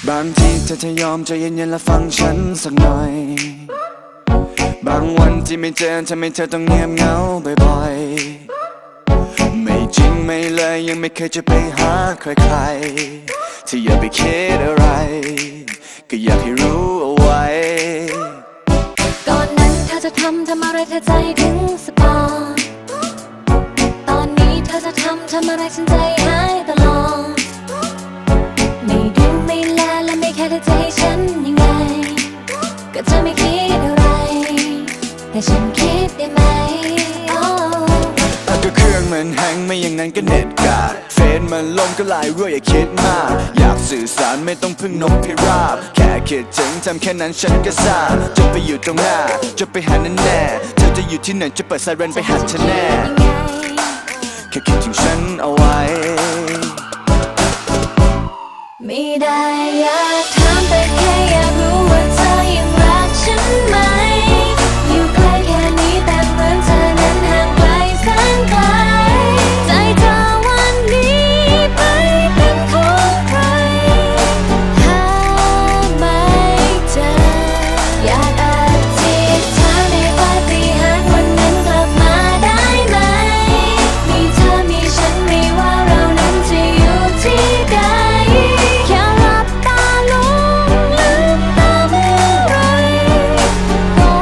บางทีเธอจะยอมใจเย็นๆและฟังฉันสักหน่อยบางวันที่ไม่เจอทำให้เธอต้องเงียบเหงาบ่อยๆไม่จริงไม่เลยยังไม่เคยจะไปหาใครๆที่อย่าไปคิดอะไรก็อยากให้รู้เอาไว้ก่อนนั้นเธอจะทำอะไรเธอใจถึงสปาตอนนี้เธอจะทำอะไรฉันใจหายตลอดไม่ดูไม่แลและไม่แค่เธอจะให้ฉันยังไงก็จะไม่คิดอะไรแต่ฉันคิดได้ไหมก็เครื่องมันแฮงไม่อย่างนั้นก็เน็ตกาดเฟซมันลมก็ลายรั่วอย่าคิดมากอยากสื่อสารไม่ต้องพึ่งนกพิราบแค่คิดถึงทำแค่นั้นฉันก็ทราบจะไปอยู่ตรงหน้าจะไปหาแน่แน่เธอจะอยู่ที่ไหนจะเปิดไซเรนไปหาเธอแน่แค่คิดถึงฉันเอาไว้ไม่ได้อยากถามแต่แค่อยากรู้ว่าเธอยังรักฉันไหมอยู่ใกล้แค่นี้แต่เหมือนเธอนั้นห่างไกลแสนไกลใจเธอวันนี้ไปเป็นของใครหาไม่เจออยากอธิษฐานให้ปาฏิหาริย์วันนั้นกลับมาได้ไหมมีเธอมีฉันไม่ว่าเรานั้นจะอยู่ที่ใดแค่หลับตาลงลืมตาเมื่อไรก็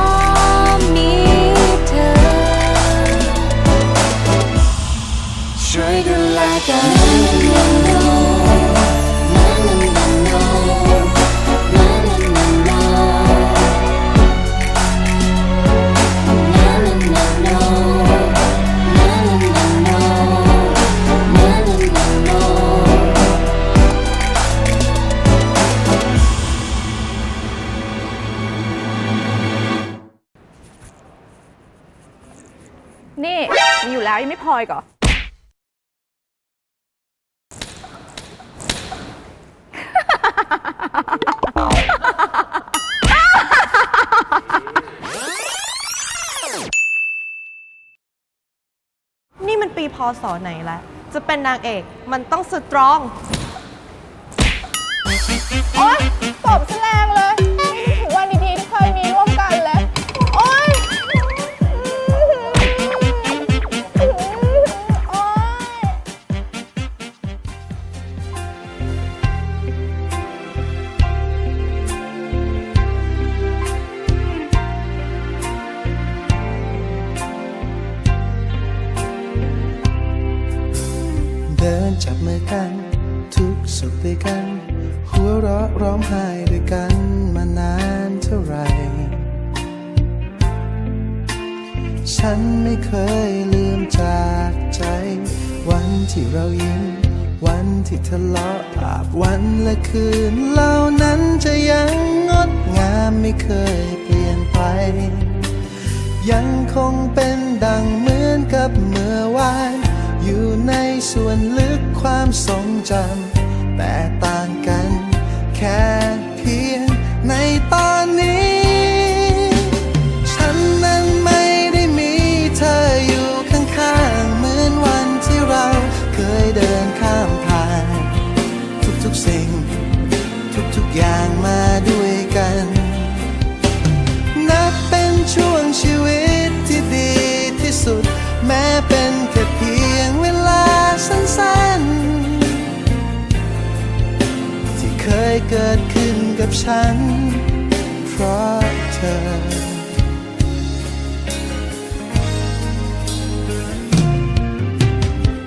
มีเธอช่วยดูแลกันนี่มีอยู่แล้วยังไม่พออีกเหรอนี่มันปีพศไหนแล้วจะเป็นนางเอกมันต้องสตรองโอ๊ยตบแสลงเลยถึงวันดีๆที่เคยมีร่วมกันเลยโอ๊ยโอ๊ยเดินจับมือกันทุกสุขด้วยกันหัวเราะร้องไห้ด้วยกันมานานเท่าไหร่ฉันไม่เคยลืมจากใจวันที่เรายิ้มวันที่ทะเลาะอาบวันและคืนเหล่านั้นจะยังงดงามไม่เคยเปลี่ยนไปยังคงเป็นดังเหมือนกับเมื่อวานอยู่ในส่วนลึกความทรงจำแต่ต่างกันแค่เพียงในตอนนี้ฉันนั้นไม่ได้มีเธออยู่ข้างๆเหมือนวันที่เราเคยเดินข้ามผ่านทุกๆสิ่งทุกๆอย่างมาด้วยกันนับเป็นช่วงชีวิตที่ดีที่สุดแม้เป็นแค่เพียงเวลาสั้นๆที่เคยเกิดขึ้นกับฉันเพราะเธอ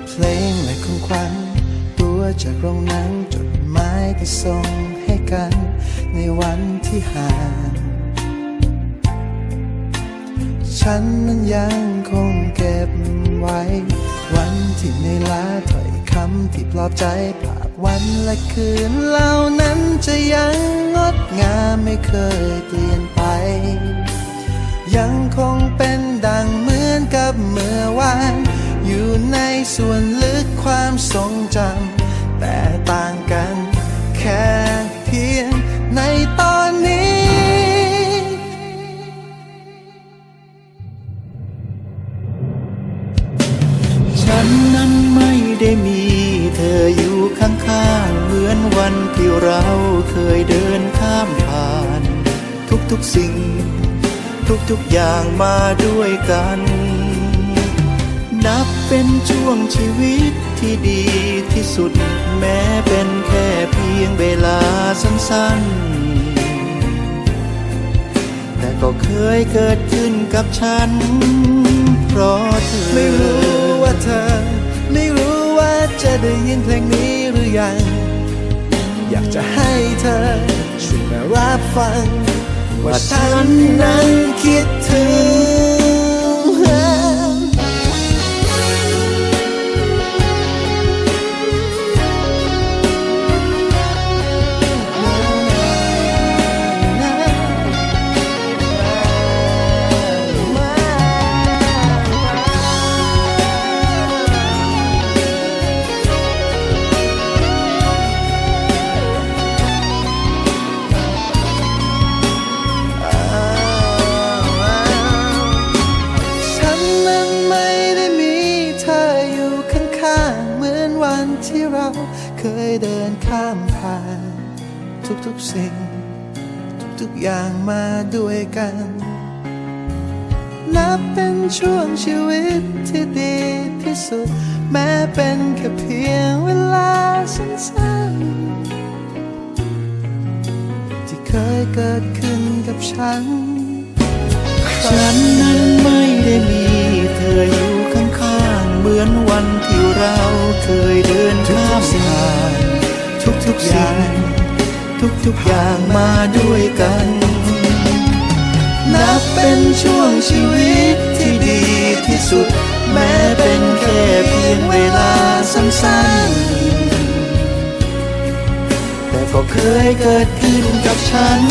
เพลงและของขวัญตัวจากโรงหนังจดหมายที่ส่งให้กันในวันที่ห่างฉันนั้นยังคงเก็บไว้วันที่เหนื่อยล้าถ้อยคำที่ปลอบใจภาพวันและคืนเหล่านั้นจะยังงดงามไม่เคยเปลี่ยนไปยังคงเป็นดังเหมือนกับเมื่อวานอยู่ในส่วนลึกความทรงจำแต่ต่างกันแค่เพียงในตอนนี้ ฉันนั้นไม่ได้มีเธออยู่ข้างๆเหมือนวันที่เราเคย ามผ่านทุกๆสิ่งทุกๆอย่างมาด้วยกัน นับเป็นช่วงชีวิตที่ดีที่สุดแม้เป็นแค่เพียงเวลาสั้นๆแต่ก็เคยเกิดขึ้นกับฉันเพราะเธอไม่รู้ว่าเธอไม่รู้ว่าจะได้ยินเพลงนี้หรือยังอยากจะให้เธอช่วยมารับฟังว่าฉันนั้นคิดถึงที่เราเคยเดินข้ามผ่านทุกๆสิ่งทุกๆอย่างมาด้วยกันนับเป็นช่วงชีวิตที่ดีที่สุดแม้เป็นแค่เพียงเวลาสั้นๆที่เคยเกิดขึ้นกับฉันนั้นไม่ได้มีเธออยู่ข้างๆเหมือนวันที่เราเคยเดินข้ามผ่านทุกๆอย่างทุกๆอย่างมาด้วยกันนับเป็นช่วงชีวิตที่ดีที่สุดแม้เป็นแค่เพียงเวลาสั้นๆแต่ก็เคยเกิดขึ้นกับฉัน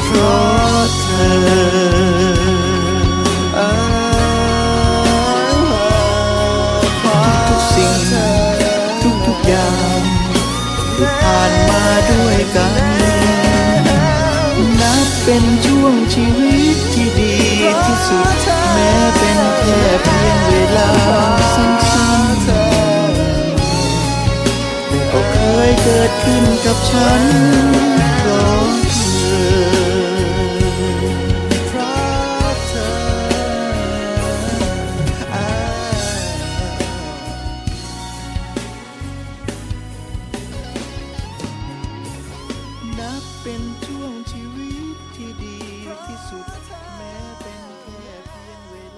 เพราะเธอทุกสิ่งทุกอย่างที่ผ่านมาด้วยกันนับเป็นช่วงชีวิตที่ดีที่สุดแม้เป็นแค่เพียงเวลาสั้นๆแต่ก็เคยเกิดขึ้นกับฉันเพราะเป็น